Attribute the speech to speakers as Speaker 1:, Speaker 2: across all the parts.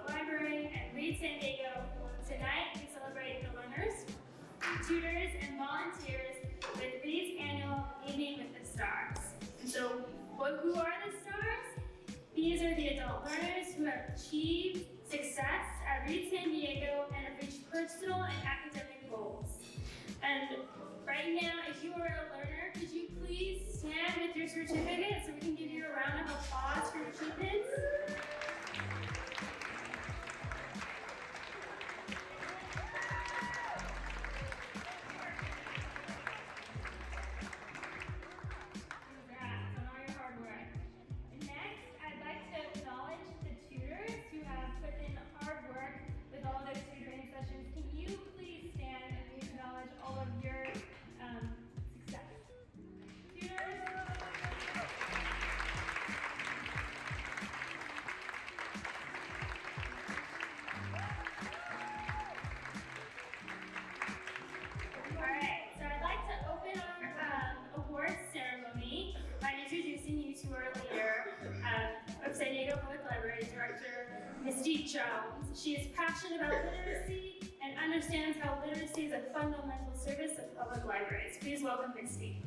Speaker 1: Public Library and Read San Diego. Tonight we celebrate the learners, tutors, and volunteers with Read's annual Evening with the Stars. And so, who are the stars? These are the adult learners who have achieved success at Read San Diego and have reached personal and academic goals. And right now, if you are a learner, could you please stand with your certificate so we can give you a round of applause for your achievements? Congrats on all your hard work. And next, I'd like to acknowledge the tutors who have put in hard work with all those tutoring sessions. Can you please stand and we acknowledge all of your success? Tutors. Alright, so I'd like to open our awards ceremony by introducing you to our leader of San Diego Public Library, Director Misty Jones. She is passionate about literacy and understands how literacy is a fundamental service of public libraries. Please welcome Misty.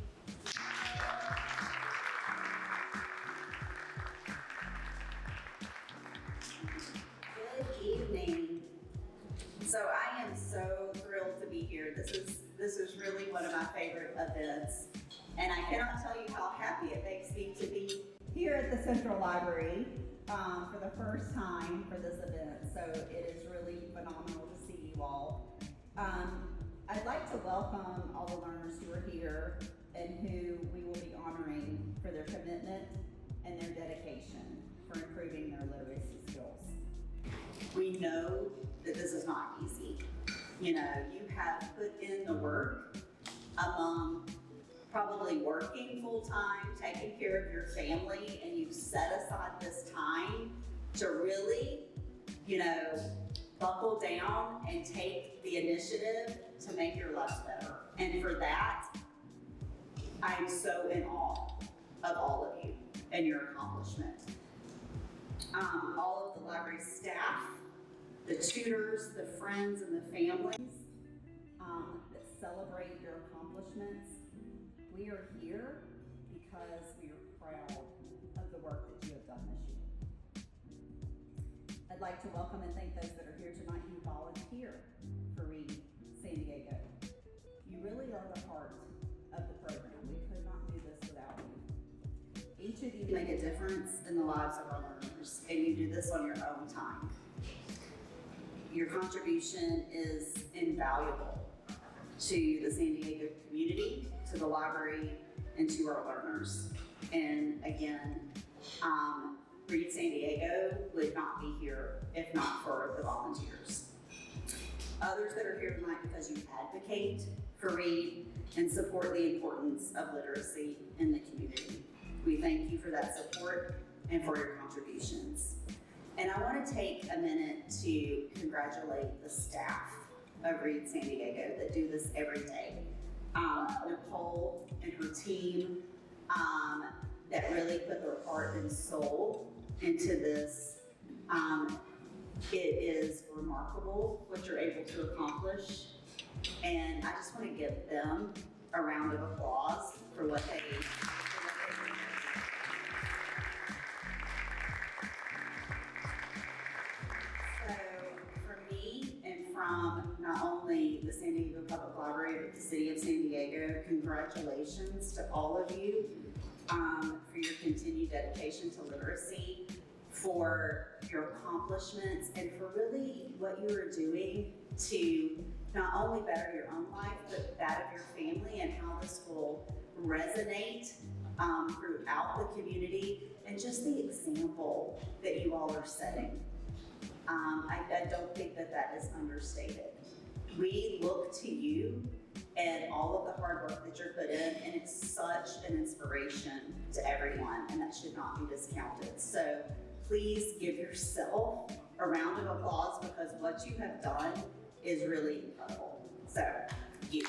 Speaker 2: Good evening. So I am so thrilled to be here. This is really one of my favorite events. And I cannot tell you how happy it makes me to be here at the Central Library for the first time for this event. So it is really phenomenal to see you all. I'd like to welcome all the learners who are here and who we will be honoring for their commitment and their dedication for improving their literacy skills. We know that this is not easy. You know, you have put in the work among probably working full-time, taking care of your family, and you've set aside this time to really, buckle down and take the initiative to make your lives better. And for that, I'm so in awe of all of you and your accomplishment. All of the library staff, the tutors, the friends, and the families that celebrate your accomplishments. We are here because we are proud of the work that you have done this year. I'd like to welcome and thank those that are here tonight who volunteer for Read San Diego. You really are the heart of the program. We could not do this without you. Each of you make a difference in the lives of our learners, and you do this on your own time. Your contribution is invaluable to the San Diego community, to the library, and to our learners. And again, Read San Diego would not be here if not for the volunteers. Others that are here tonight because you advocate for Read and support the importance of literacy in the community. We thank you for that support and for your contributions. And I want to take a minute to congratulate the staff of Read San Diego that do this every day. Nicole and her team that really put their heart and soul into this. It is remarkable what you're able to accomplish. And I just want to give them a round of applause for what they do. From not only the San Diego Public Library, but the City of San Diego, congratulations to all of you for your continued dedication to literacy, for your accomplishments, and for really what you are doing to not only better your own life, but that of your family, and how this will resonate throughout the community, and just the example that you all are setting. I don't think that is understated. We look to you and all of the hard work that you're put in, and it's such an inspiration to everyone, and that should not be discounted. So please give yourself a round of applause, because what you have done is really incredible. So, you.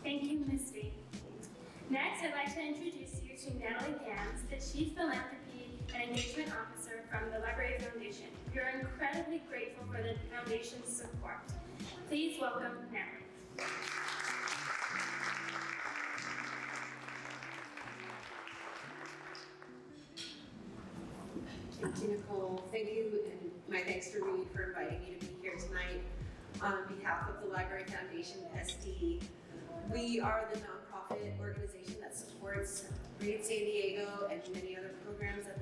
Speaker 1: Thank you, Misty. Next, I'd like to introduce you to to Natalie Gans, the Chief Philanthropy and Engagement Officer from the Library Foundation. We are incredibly grateful for the Foundation's support. Please welcome Natalie.
Speaker 3: Thank you, Nicole. Thank you, and my thanks to Reed for inviting me to be here tonight. On behalf of the Library Foundation SD, we are the nonprofit organization that supports Reed San Diego and many other programs at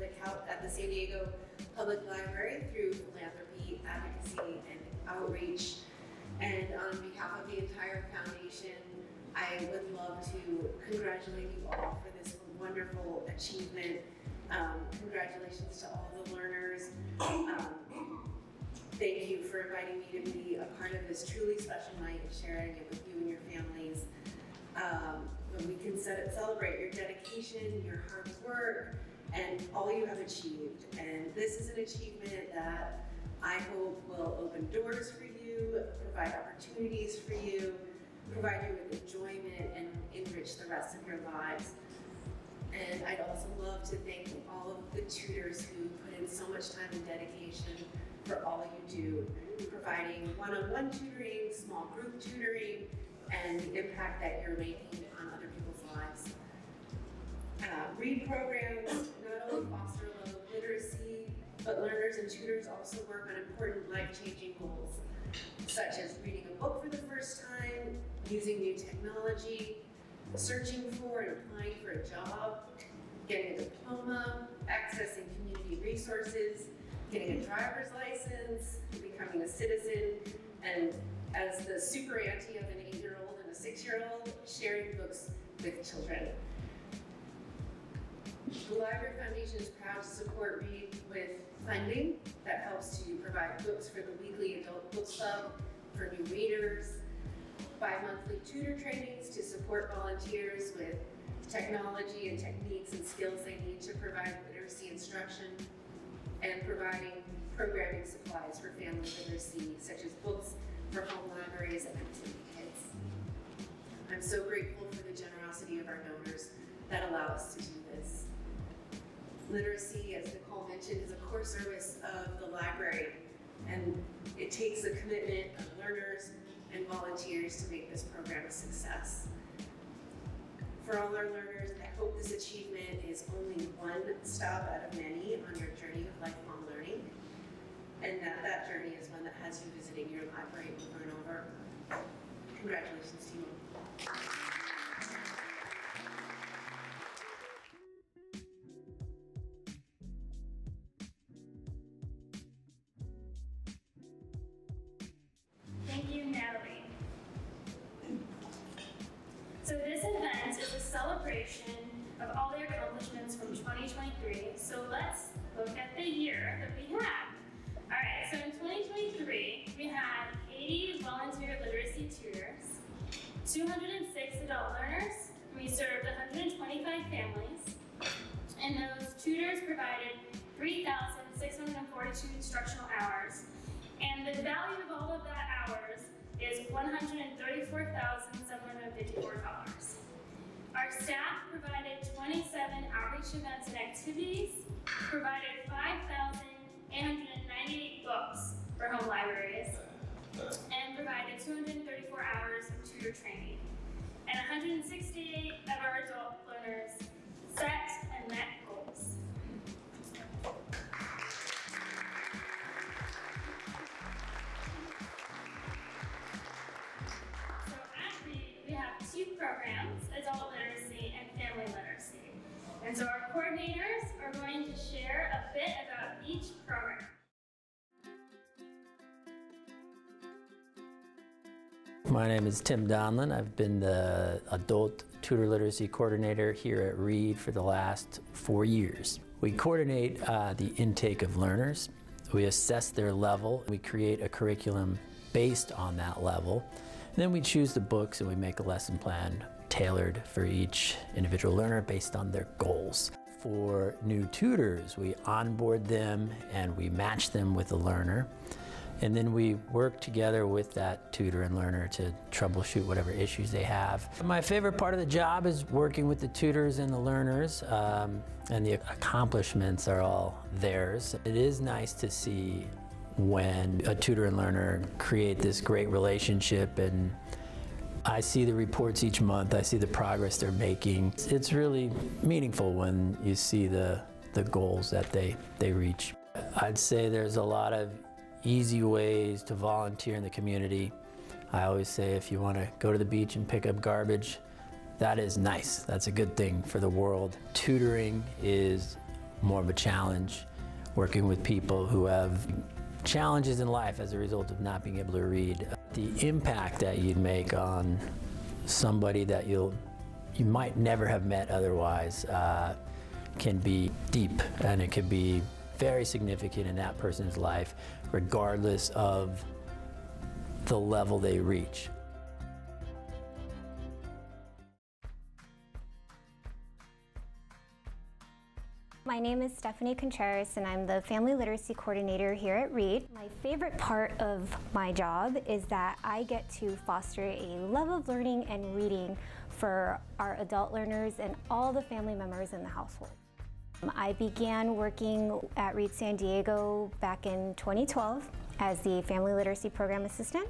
Speaker 3: the San Diego Public Library through philanthropy, advocacy, and outreach. And on behalf of the entire foundation, I would love to congratulate you all for this wonderful achievement. Congratulations to all the learners. Thank you for inviting me to be a part of this truly special night and sharing it with you and your families. We can celebrate your dedication, your hard work, and all you have achieved. And this is an achievement that I hope will open doors for you, provide opportunities for you, provide you with enjoyment, and enrich the rest of your lives. And I'd also love to thank all of the tutors who put in so much time and dedication for all you do, providing one-on-one tutoring, small group tutoring, and the impact that you're making on other people's lives. Read programs not only foster a love of literacy, but learners and tutors also work on important life-changing goals, such as reading a book for the first time, using new technology, searching for and applying for a job, getting a diploma, accessing community resources, getting a driver's license, becoming a citizen, and as the super auntie of an 8-year-old and a 6-year-old, sharing books with children. The Library Foundation is proud to support Reed with funding that helps to provide books for the weekly adult book club for new readers, bi-monthly tutor trainings to support volunteers with technology and techniques and skills they need to provide literacy instruction, and providing programming supplies for family literacy, such as books for home libraries and activity kits. I'm so grateful for the generosity of our donors that allow us to do this. Literacy, as Nicole mentioned, is a core service of the library, and it takes a commitment of learners and volunteers to make this program a success. For all our learners, I hope this achievement is only one stop out of many on your journey of lifelong learning, and that journey is one that has you visiting your library over and over. Congratulations to you.
Speaker 1: Thank you, Natalie. So this event is a celebration of all the accomplishments from 2023. So let's look at the year that we had. All right, so in 2023, we had 80 volunteer literacy tutors, 206 adult learners, and we served 125 families, and those tutors provided 3,642 instructional hours, and the value of all of that hours is $134,754. Our staff provided 27 outreach events and activities, provided 5,898 books for home libraries, and provided 234 hours of tutor training. And 168 of our adult learners set and met goals. We have two programs, adult literacy and family literacy. And so our coordinators are going to share a bit about each program.
Speaker 4: My name is Tim Donlin. I've been the adult tutor literacy coordinator here at Reed for the last 4 years. We coordinate the intake of learners. We assess their level. We create a curriculum based on that level. Then we choose the books and we make a lesson plan tailored for each individual learner based on their goals. For new tutors, we onboard them and we match them with a learner. And then we work together with that tutor and learner to troubleshoot whatever issues they have. My favorite part of the job is working with the tutors and the learners, and the accomplishments are all theirs. It is nice to see when a tutor and learner create this great relationship, and I see the reports each month, I see the progress they're making. It's really meaningful when you see the goals that they reach. I'd say there's a lot of easy ways to volunteer in the community. I always say if you want to go to the beach and pick up garbage, that is nice. That's a good thing for the world. Tutoring is more of a challenge, working with people who have challenges in life as a result of not being able to read. The impact that you'd make on somebody that you might never have met otherwise can be deep, and it can be very significant in that person's life, regardless of the level they reach.
Speaker 5: My name is Stephanie Contreras, and I'm the Family Literacy Coordinator here at Reed. My favorite part of my job is that I get to foster a love of learning and reading for our adult learners and all the family members in the household. I began working at Reed San Diego back in 2012 as the Family Literacy Program Assistant,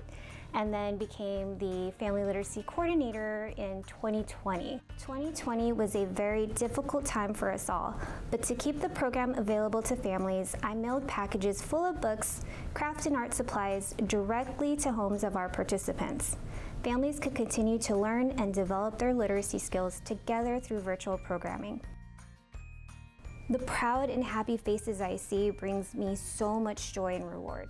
Speaker 5: and then became the Family Literacy Coordinator in 2020. 2020 was a very difficult time for us all, but to keep the program available to families, I mailed packages full of books, craft and art supplies directly to homes of our participants. Families could continue to learn and develop their literacy skills together through virtual programming. The proud and happy faces I see brings me so much joy and reward.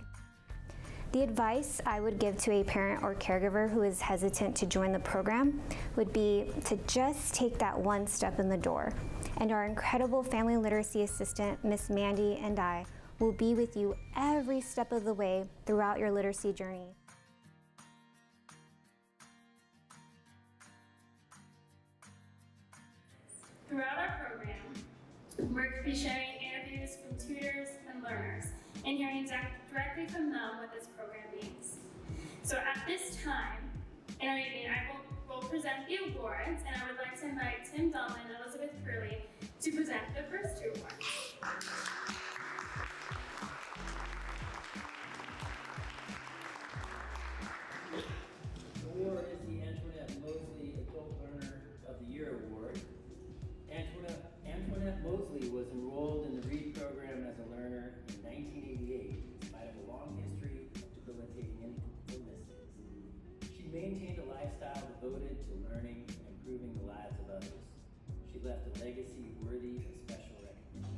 Speaker 5: The advice I would give to a parent or caregiver who is hesitant to join the program would be to just take that one step in the door. And our incredible family literacy assistant, Miss Mandy, and I will be with you every step of the way throughout your literacy journey.
Speaker 1: Throughout our program, we're going to be sharing interviews from tutors and learners and hearing directly from them what this program means. So at this time in our evening, I will present the awards, and I would like to invite Tim Dullman and Elizabeth Curley to present the first two awards.
Speaker 4: The award is the Antoinette Mosley Adult Learner of the Year Award. Antoinette Mosley was enrolled in the Reed program as a learner in 1988, in spite of a long history of debilitating illnesses. She maintained a lifestyle devoted to learning and improving the lives of others. She left a legacy worthy of special recognition.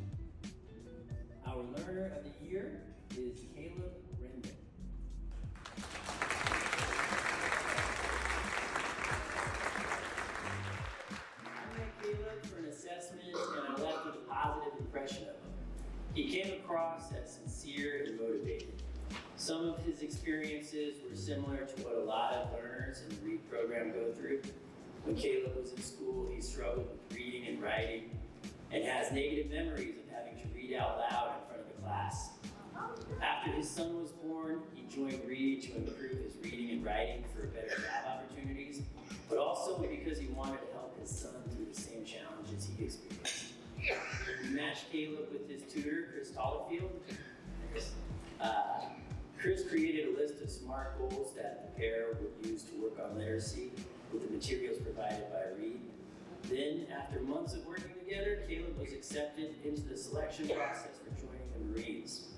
Speaker 4: Our Learner of the Year is Caleb Rendon. Caleb for an assessment, and I left with a positive impression of him. He came across as sincere and motivated. Some of his experiences were similar to what a lot of learners in the Reed program go through. When Caleb was in school, he struggled with reading and writing and has negative memories of having to read out loud in front of the class. After his son was born, he joined Reed to improve his reading and writing for better job opportunities, but also because he wanted to help his son through the same challenges he experienced. We matched Caleb with his tutor, Chris Tollerfield. Chris created a list of SMART goals that the pair would use to work on literacy with the materials provided by Reed. Then, after months of working together, Caleb was accepted into the selection process for joining the Marines.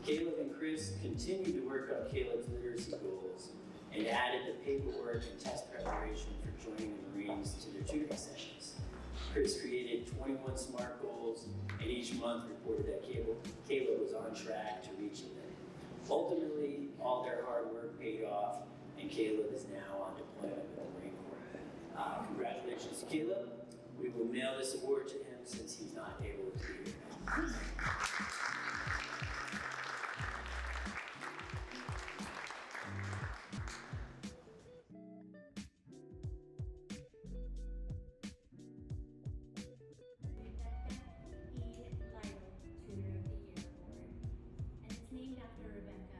Speaker 4: Caleb and Chris continued to work on Caleb's literacy goals and added the paperwork and test preparation for joining the Marines to their tutoring sessions. Chris created 21 SMART goals, and each month reported that Caleb was on track to reaching them. Ultimately, all their hard work paid off, and Caleb is now on deployment with the Marine Corps. Congratulations to Caleb. We will mail this award to him since he's not able to be here.
Speaker 5: Tutor of the Year Award, and it's named after Rebecca,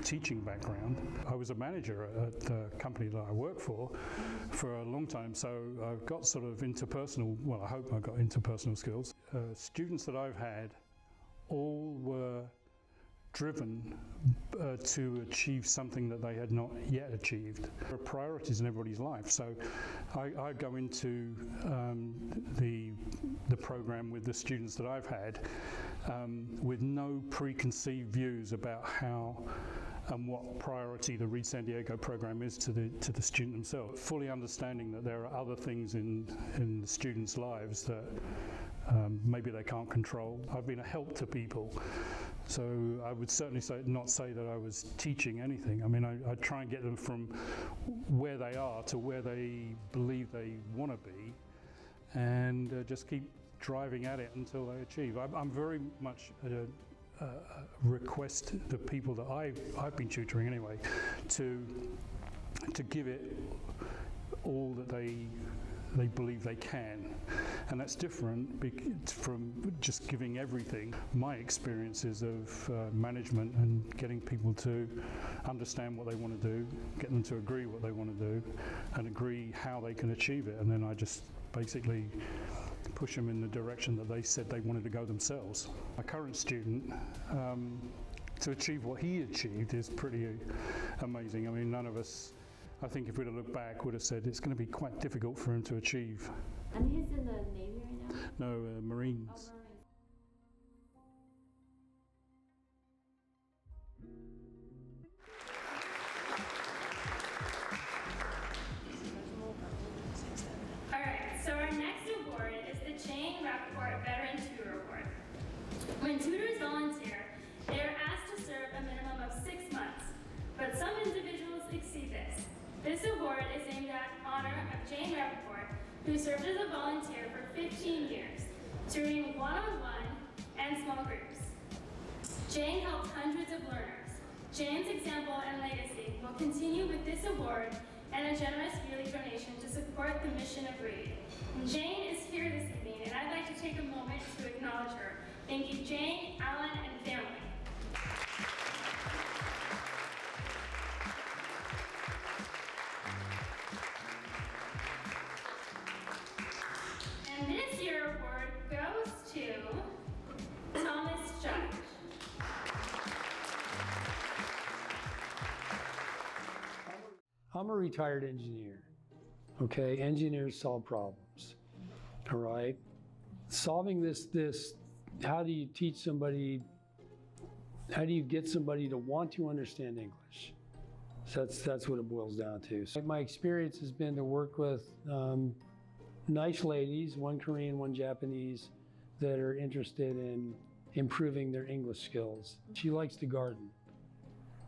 Speaker 6: teaching background. I was a manager at the company that I work for a long time, so I've got sort of interpersonal, well, I hope I got interpersonal skills. Students that I've had all were driven to achieve something that they had not yet achieved. There are priorities in everybody's life, so I go into the program with the students that I've had with no preconceived views about how and what priority the Reed San Diego program is to the student themselves. Fully understanding that there are other things in the students' lives that maybe they can't control. I've been a help to people. So I would certainly not say that I was teaching anything. I mean, I try and get them from where they are to where they believe they want to be, and just keep driving at it until they achieve. I'm very much request the people that I've been tutoring anyway to give it all that they believe they can, and that's different from just giving everything. My experiences of management and getting people to understand what they want to do, get them to agree what they want to do, and agree how they can achieve it, and then I just basically push them in the direction that they said they wanted to go themselves. My current student, to achieve what he achieved is pretty amazing. I mean, none of us, I think if we'd have looked back, would have said it's going to be quite difficult for him to achieve.
Speaker 7: And he's in the Navy right now?
Speaker 6: No, Marines.
Speaker 7: Oh, Marines.
Speaker 1: All right, so our next award is the Jane Rappaport Veteran Tutor Award. When tutors volunteer, they are asked to serve a minimum of 6 months, but some individuals exceed this. This award is aimed at honor of Jane Rappaport, who served as a volunteer for 15 years, tutoring one-on-one and small groups. Jane helped hundreds of learners. Jane's example and legacy will continue with this award and a generous yearly donation to support the mission of Reed. And Jane is here this evening, and I'd like to take a moment to acknowledge her. Thank you, Jane, Alan, and family. And this year's award goes to Thomas Judge.
Speaker 8: I'm a retired engineer, okay? Engineers solve problems, all right? Solving this, how do you teach somebody, how do you get somebody to want to understand English? So that's what it boils down to. So my experience has been to work with nice ladies, one Korean, one Japanese, that are interested in improving their English skills. She likes to garden.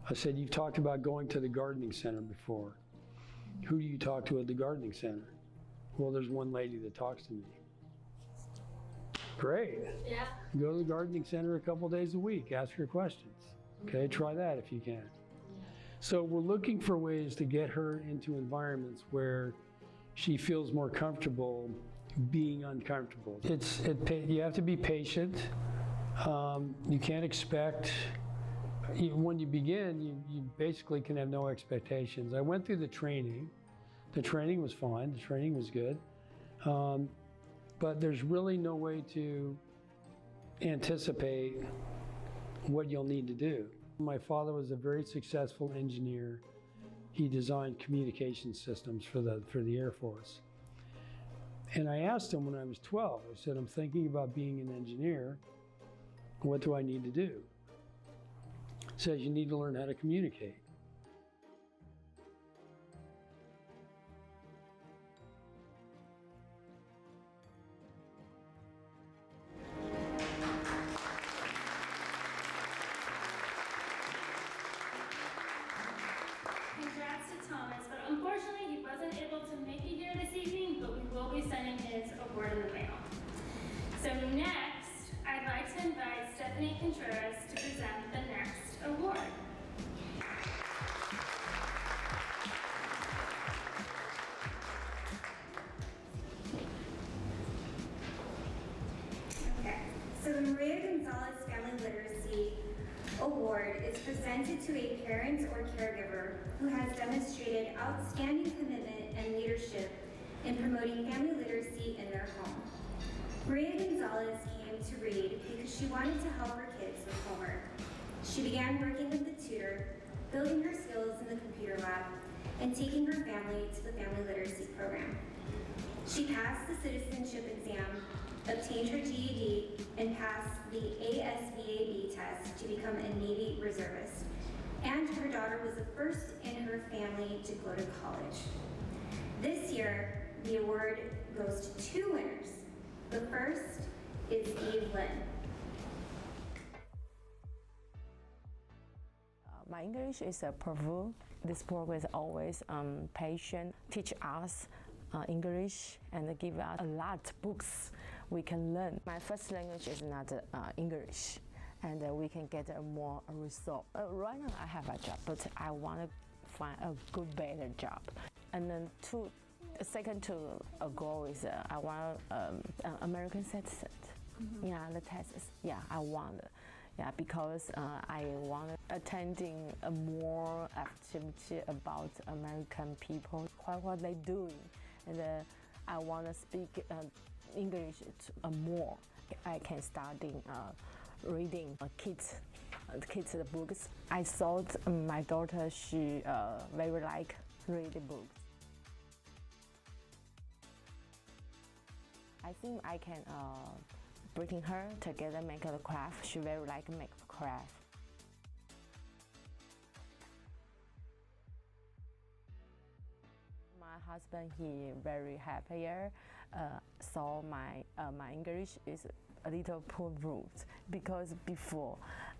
Speaker 8: I said, you've talked about going to the gardening center before. Who do you talk to at the gardening center? Well, there's one lady that talks to me. Great.
Speaker 1: Yeah.
Speaker 8: Go to the gardening center a couple days a week, ask her questions. Okay, try that if you can. So we're looking for ways to get her into environments where she feels more comfortable being uncomfortable. You have to be patient. You can't expect. When you begin, you basically can have no expectations. I went through the training. The training was fine. The training was good. But there's really no way to anticipate what you'll need to do. My father was a very successful engineer. He designed communication systems for the Air Force. And I asked him when I was 12, I said, I'm thinking about being an engineer. What do I need to do? He says, you need to learn how to communicate.
Speaker 1: Congrats to Thomas, but unfortunately he wasn't able to make it here this evening, but we will be sending his award in the mail. So next, I'd like to invite Stephanie Contreras to present the next award.
Speaker 9: Okay, so the Maria Gonzalez Family Literacy
Speaker 5: award is presented to a parent or caregiver who has demonstrated outstanding commitment and leadership in promoting family literacy in their home. Maria Gonzalez came to Reed because she wanted to help her kids with homework. She began working with the tutor, building her skills in the computer lab, and taking her family to the family literacy program. She passed the citizenship exam, obtained her GED, and passed the ASVAB test to become a Navy reservist. And her daughter was the first in her family to go to college. This year, the award goes to 2 winners. The first is Eve Lynn.
Speaker 9: My English is a Peru. This program is always patient, teach us English and give us a lot of books we can learn. My first language is not English, and we can get a more result. Right now I have a job, but I want to find a good, better job. And then second to a goal is I want American citizen. Yeah, the Texas. Yeah, I want. Yeah, because I want attending a more activity about American people, what they doing, and I want to speak English more. I can start reading kids books. I thought my daughter she very like reading books. I think I can bring her together make a craft. She very like make craft. My husband he very happier. So my English is a little improved because before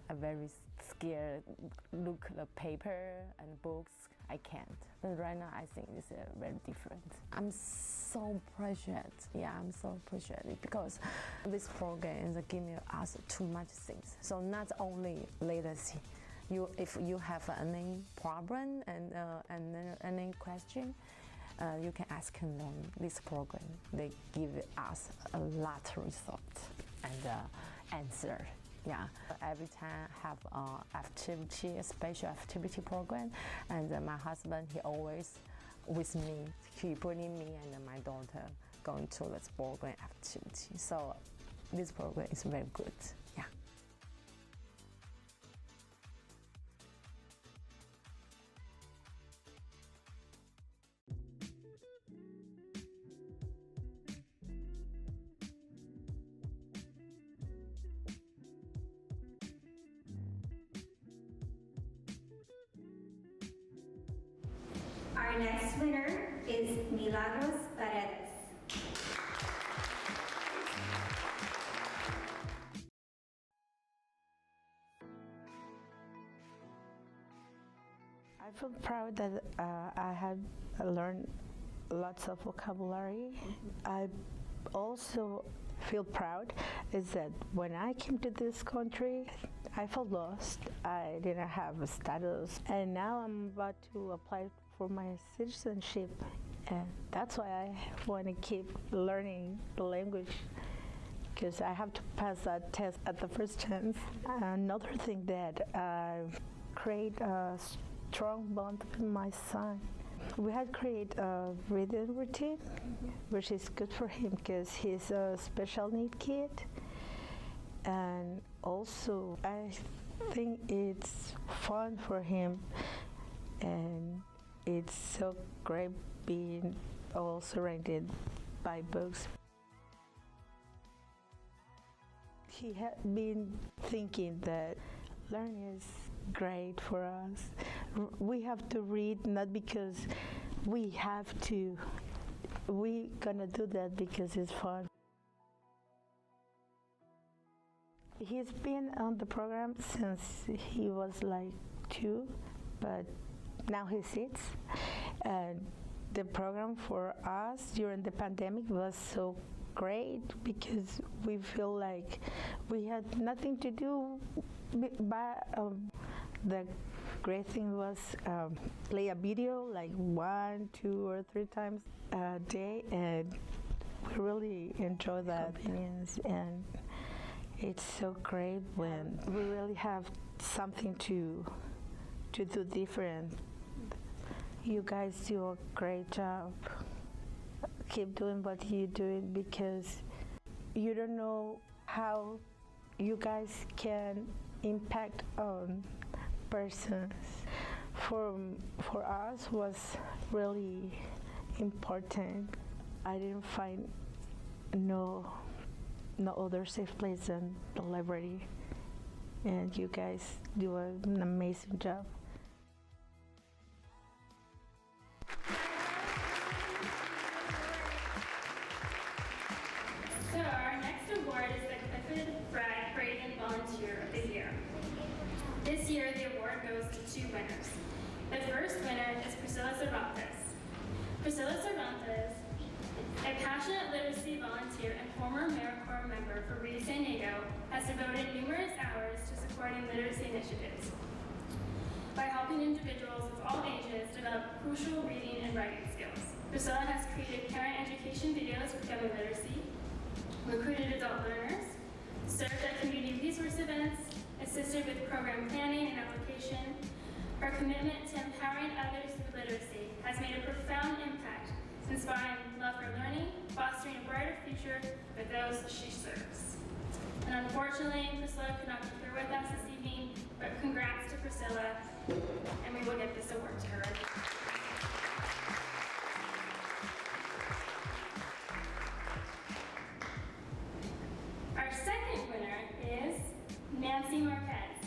Speaker 9: I very scared look the paper and books. I can't. But right now I think it's very different. I'm so appreciated. Yeah, I'm so appreciated because this program is giving us too much things. So not only literacy. If you have any problem and any question, you can ask them this program. They give us a lot of results and answer. Yeah, every time have activity, a special activity program, and my husband he always with me. He bringing me and my daughter going to this program activity. So this program is very good. Yeah.
Speaker 5: Our next winner is Milagros Paredes.
Speaker 10: I feel proud that I have learned lots of vocabulary. I also feel proud is that when I came to this country, I felt lost. I didn't have a status, and now I'm about to apply for my citizenship, and that's why I want to keep learning the language, because I have to pass that test at the first chance. Another thing that create a strong bond with my son. We had created a reading routine, which is good for him because he's a special need kid, and also I think it's fun for him, and it's so great being all surrounded by books. He had been thinking that learning is great for us. We have to read not because we have to. We're gonna do that because it's fun. He's been on the program since he was like 2, but now he's 6. And the program for us during the pandemic was so great because we feel like we had nothing to do, but the great thing was play a video like 1, 2, or 3 times a day, and we really enjoy that experience. And it's so great when we really have something to do different. You guys do a great job. Keep doing what you're doing because you don't know how you guys can impact on persons. For us was really important. I didn't find no other safe place than the library, and you guys do an amazing job.
Speaker 1: So our next award is the Clifford Bragg Braden Volunteer of the Year. This year, the award goes to 2 winners. The first winner is Priscilla Cervantes. Priscilla Cervantes, a passionate literacy volunteer and former AmeriCorps member for Reed San Diego, has devoted numerous hours to supporting literacy initiatives by helping individuals of all ages develop crucial reading and writing skills. Priscilla has created parent education videos for family literacy, recruited adult learners, served at community resource events, assisted with program planning and application. Her commitment to empowering others through literacy has made a profound impact, inspiring love for learning, fostering a brighter future for those she serves. And unfortunately, Priscilla could not be here with us this evening, but congrats to Priscilla, and we will get this award to her. Our second winner is Nancy Marquez.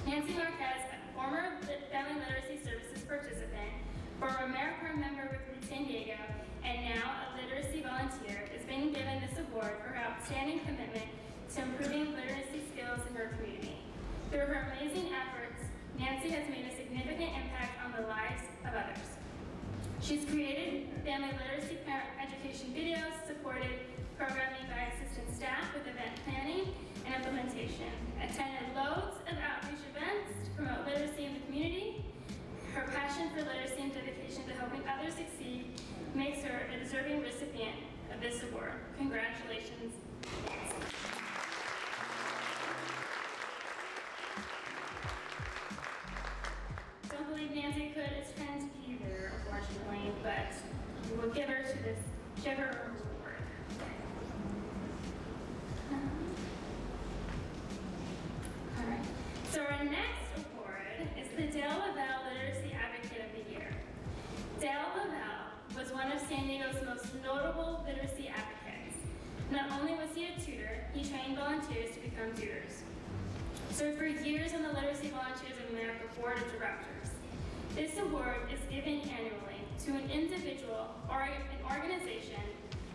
Speaker 1: Nancy Marquez, a former Family Literacy Services participant, former AmeriCorps member with Reed San Diego, and now a literacy volunteer, is being given this award for her outstanding commitment to improving literacy skills in her community. Through her amazing efforts, Nancy has made a significant impact on the lives of others. She's created family literacy parent education videos, supported programming by assistant staff with event planning and implementation, attended loads of outreach events to promote literacy in the community. Her passion for literacy and dedication to helping others succeed makes her a deserving recipient of this award. Congratulations, Nancy. Don't believe Nancy could attend either, unfortunately, but we will give her her award. All right. So our next award is the Dale Lavelle Literacy Advocate of the Year. Dale Lavelle was one of San Diego's most notable literacy advocates. Not only was he a tutor, he trained volunteers to become tutors. Served for years on the Literacy Volunteers of America Board of Directors. This award is given annually to an individual or an organization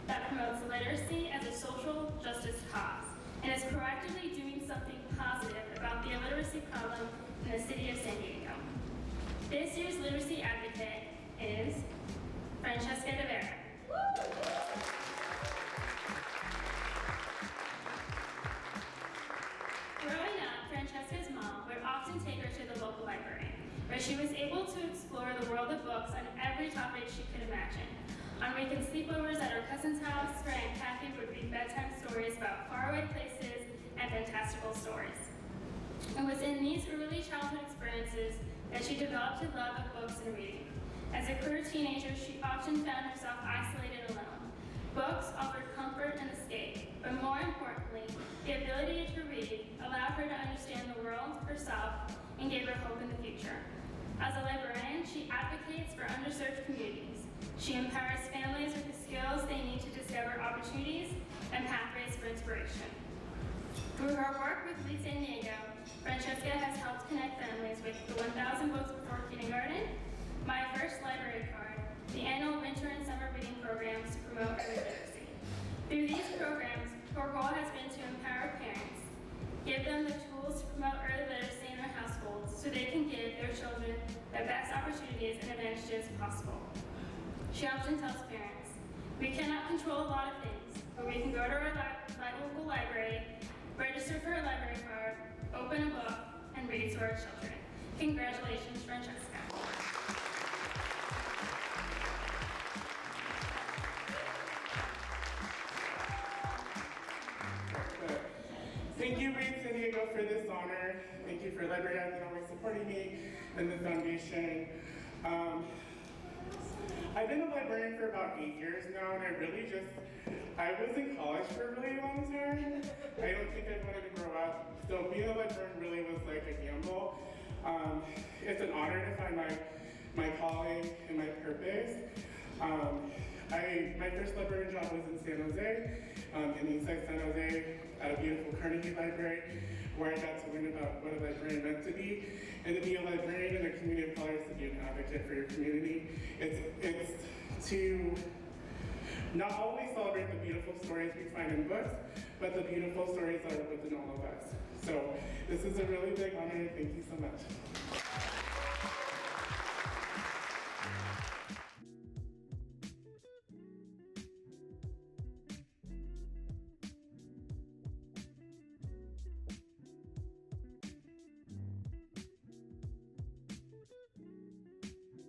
Speaker 1: that promotes literacy as a social justice cause and is proactively doing something positive about the illiteracy problem in the city of San Diego. This year's literacy advocate is Francesca De Vera. Growing up, Francesca's mom would often take her to the local library, where she was able to explore the world of books on every topic she could imagine. On weekend sleepovers at her cousin's house, her Aunt Kathy would read bedtime stories about faraway places and fantastical stories. It was in these early childhood experiences that she developed a love of books and reading. As a queer teenager, she often found herself isolated alone. Books offered comfort and escape, but more importantly, the ability to read allowed her to understand the world herself and gave her hope in the future. As a librarian, she advocates for underserved communities. She empowers families with the skills they need to discover opportunities and pathways for inspiration. Through her work with Reed San Diego, Francesca has helped connect families with the 1,000 Books Before Kindergarten, My First Library Card, the annual winter and summer reading programs to promote early literacy. Through these programs, her goal has been to empower parents, give them the tools to promote early literacy in their households so they can give their children the best opportunities and advantages possible. She often tells parents, we cannot control a lot of things, but we can go to our local library, register for a library card, open a book, and read to our children. Congratulations, Francesca.
Speaker 11: Thank you, Reed San Diego. Diego for this honor. Thank you for Library Guys and always supporting me and the foundation. I've been a librarian for about 8 years now, and I was in college for a really long time. I don't think I wanted to grow up, so being a librarian really was like a gamble. It's an honor to find my calling and my purpose. My first librarian job was in San Jose, in Eastside San Jose, at a beautiful Carnegie Library, where I got to learn about what a librarian meant to be. And to be a librarian in a community of color is to be an advocate for your community. It's to not only celebrate the beautiful stories we find in books, but the beautiful stories that are within all of us. So this is a really big honor, and thank you so much.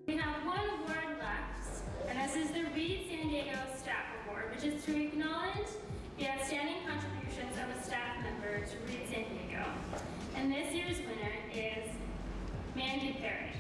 Speaker 1: We have one award left, and this is the Reed San Diego Staff Award, which is to acknowledge the outstanding contributions of a staff member to Reed San Diego. And this year's winner is Mandy Perry.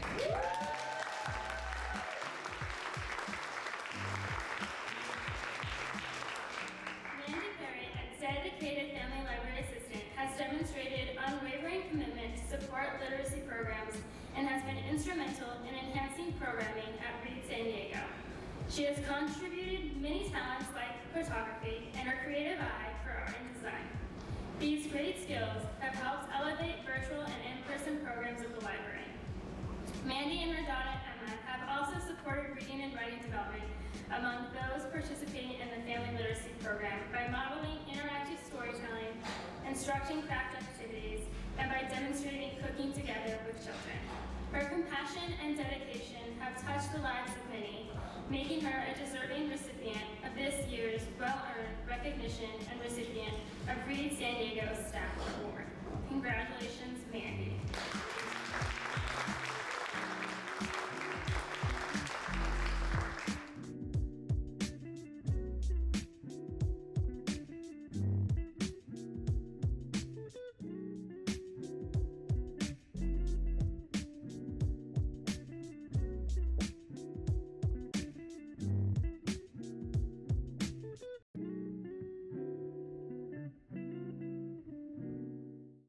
Speaker 1: Mandy Perry, a dedicated family library assistant, has demonstrated unwavering commitment to support literacy programs and has been instrumental in enhancing programming at Reed San Diego. She has contributed many talents like photography and her creative eye for art and design. These great skills have helped elevate virtual and in-person programs at the library. Mandy and her daughter Emma have also supported reading and writing development among those participating in the Family Literacy Program by modeling interactive storytelling, instructing craft activities, and by demonstrating cooking together with children. Her compassion and dedication have touched the lives of many, making her a deserving recipient of this year's well-earned recognition and recipient of Reed San Diego Staff Award.